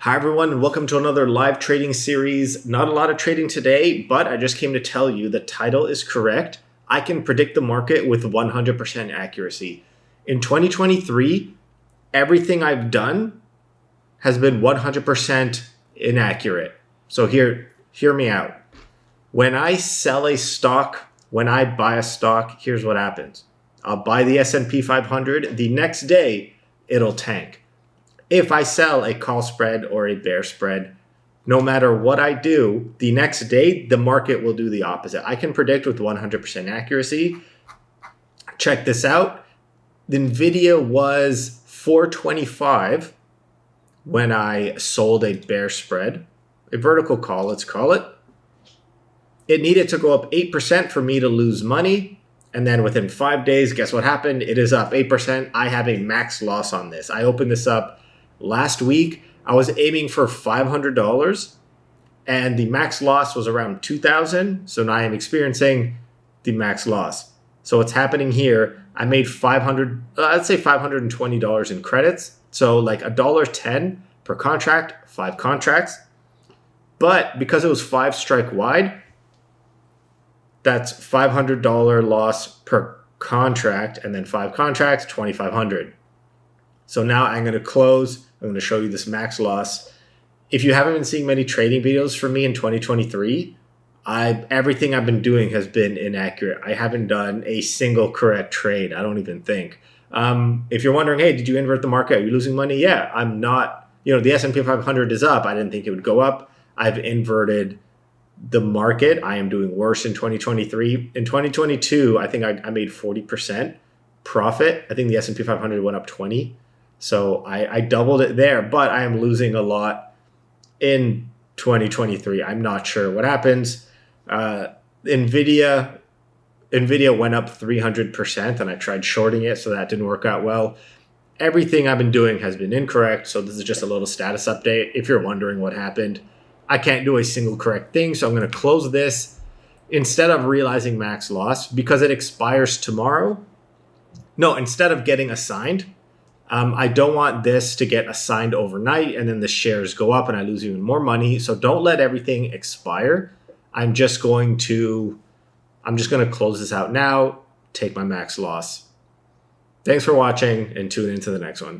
Hi everyone, and welcome to another live trading series. Not a lot of trading today, but I just came to tell you the title is correct. I can predict the market with 100% accuracy. In 2023, everything I've done has been 100% inaccurate. So hear me out. When I sell a stock, when I buy a stock, here's what happens. I'll buy the S&P 500. The next day, it'll tank. If I sell a call spread or a bear spread, no matter what I do, the next day, the market will do the opposite. I can predict with 100% accuracy. Check this out. The NVIDIA was 425 when I sold a bear spread, a vertical call, let's call it. It needed to go up 8% for me to lose money. And then within 5 days, guess what happened? It is up 8%. I have a max loss on this. I opened this up last week. I was aiming for $500 and the max loss was around $2,000. So now I am experiencing the max loss. So what's happening here, I made $520 in credits. So like $1.10 per contract, 5 contracts. But because it was 5 strike wide, that's $500 loss per contract, and then 5 contracts, $2,500. So now I'm going to close. I'm going to show you this max loss. If you haven't been seeing many trading videos from me in 2023, everything I've been doing has been inaccurate. I haven't done a single correct trade. I don't even think. If you're wondering, hey, did you invert the market? Are you losing money? Yeah, I'm not. The S&P 500 is up. I didn't think it would go up. I've inverted the market. I am doing worse in 2023. In 2022, I think I made 40% profit. I think the S&P 500 went up 20. So I doubled it there, but I am losing a lot in 2023. I'm not sure what happens. NVIDIA went up 300%, and I tried shorting it, so that didn't work out well. Everything I've been doing has been incorrect, so this is just a little status update. If you're wondering what happened, I can't do a single correct thing, so I'm going to close this. Instead of realizing max loss, because it expires tomorrow, instead of getting assigned, I don't want this to get assigned overnight and then the shares go up and I lose even more money. So don't let everything expire. I'm just going to close this out now, take my max loss. Thanks for watching, and tune into the next one.